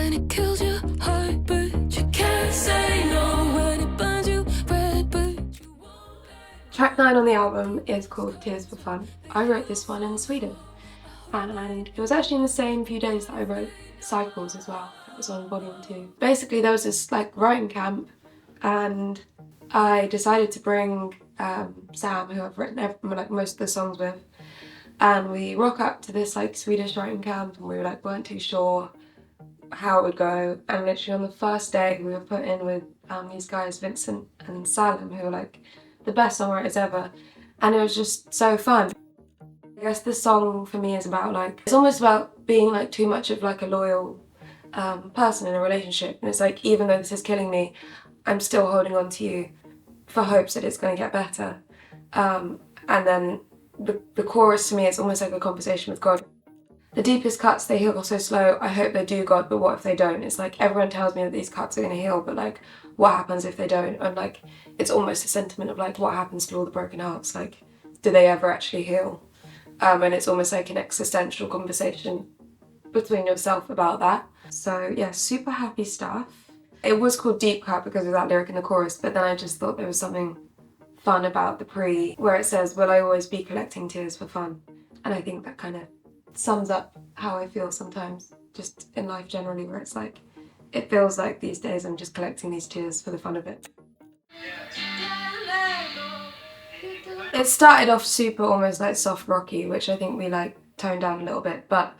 when it kills your heart, but you can't say no. When it burns you red, but you won't. Track 9 on the album is called Tears for Fun. I wrote this one in Sweden, and it was actually in the same few days that I wrote Cycles as well. That was on volume 2. Basically there was this like writing camp, and I decided to bring Sam, who I've written like most of the songs with, and we rock up to this like Swedish writing camp, and we weren't too sure how it would go, and literally on the first day we were put in with these guys Vincent and Salim, who are like the best songwriters ever, and it was just so fun. I guess this song for me is about like, it's almost about being like too much of like a loyal person in a relationship, and it's like, even though this is killing me, I'm still holding on to you for hopes that it's going to get better. And then the chorus to me is almost like a conversation with God. The deepest cuts, they heal so slow. I hope they do, God, but what if they don't? It's like, everyone tells me that these cuts are going to heal, but like, what happens if they don't? And like, it's almost a sentiment of like, what happens to all the broken hearts? Like, do they ever actually heal? And it's almost like an existential conversation between yourself about that. So yeah, super happy stuff. It was called Deep Cut because of that lyric in the chorus, but then I just thought there was something fun about the pre, where it says, will I always be collecting tears for fun? And I think that kind of sums up how I feel sometimes, just in life generally, where it's like, it feels like these days I'm just collecting these tears for the fun of it. It started off super almost like soft rocky, which I think we like toned down a little bit, but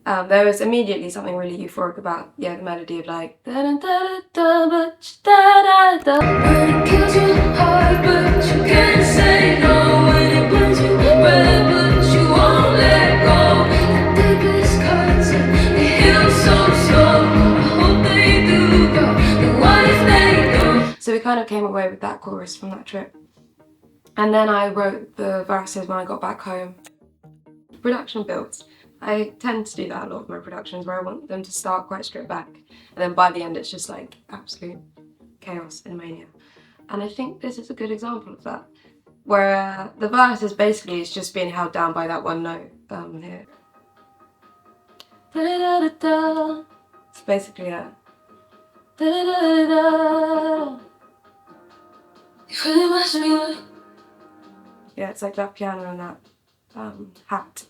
there was immediately something really euphoric about, yeah, the melody of like da da da da da da da. When it kills your heart, but you can't say no. When it burns you red, but you won't let go. The deepest cuts, they heal so slow. I hope they do go, but what if they don't? So we kind of came away with that chorus from that trip. And then I wrote the verses when I got back home. Production builds. I tend to do that a lot with my productions, where I want them to start quite stripped back, and then by the end it's just like absolute chaos and mania. And I think this is a good example of that, where the verse is basically, it's just being held down by that one note here. Da-da-da-da-da. It's basically that. Da-da-da-da-da. You really mess me up. Yeah, it's like that piano and that hat.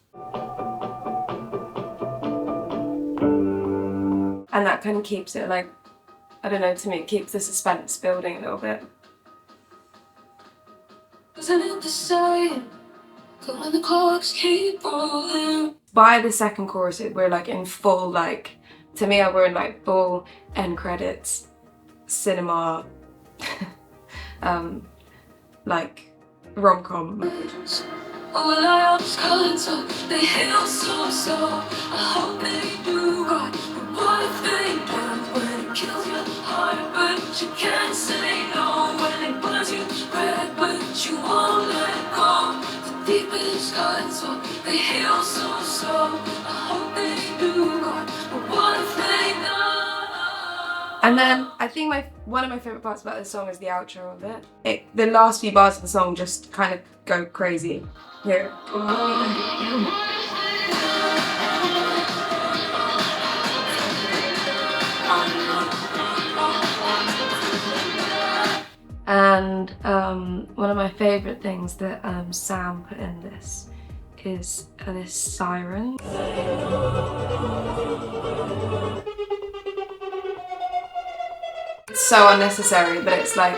And that kind of keeps it like, I don't know, to me it keeps the suspense building a little bit. By the second chorus we're like in full, like, to me we're in like full end credits, cinema, like rom-com. Oh, well, I always call it so. They heal so slow. I hope they do, God. But what if they don't? When it kills your heart, but you can't say no. When it burns you red, but you won't let go. The deepest cuts, so they heal so slow. I hope they do, God. But what if they don't? And then I think one of my favourite parts about this song is the outro of it. The last few bars of the song just kind of go crazy. Here. And one of my favourite things that Sam put in this is this siren. It's so unnecessary, but it's like,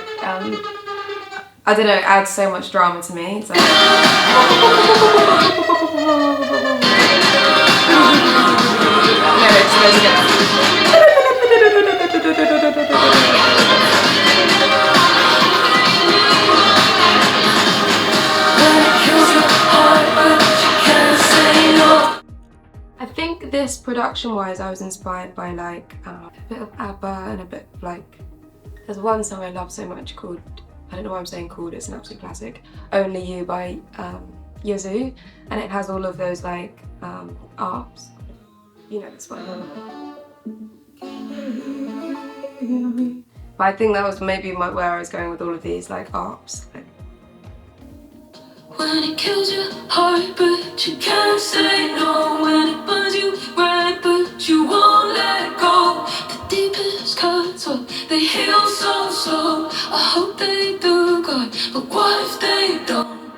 I don't know, it adds so much drama to me. It's like I think this production-wise, I was inspired by like a bit of ABBA and a bit of like, there's one song I love so much called, I don't know why I'm saying called, it's an absolute classic, Only You by Yazoo, and it has all of those like arps. You know this one. But I think that was maybe where I was going with all of these like arps. When it kills your heart, but you can't say no. When it burns you red, but you won't let go. They heal so slow. I hope they do good, but what if they don't?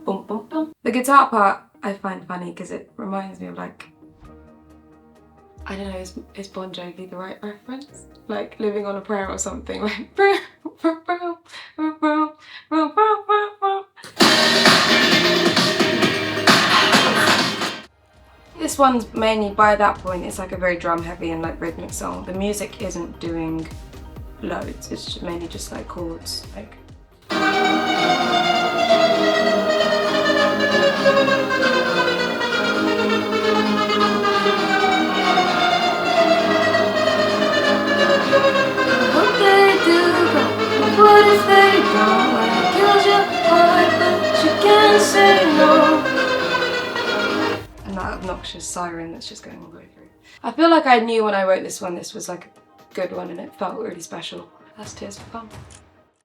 Boom, boom, boom. The guitar part I find funny because it reminds me of like, I don't know, is Bon Jovi the right reference? Like Living on a Prayer or something, like This one's mainly, by that point, it's like a very drum heavy and like rhythmic song. The music isn't doing loads, it's just mainly just like chords, like. What if they don't? When it kills your heart, but you can't say no. And that obnoxious siren that's just going all the way through. I feel like I knew when I wrote this one, this was like a good one and it felt really special. That's Tears for Fun.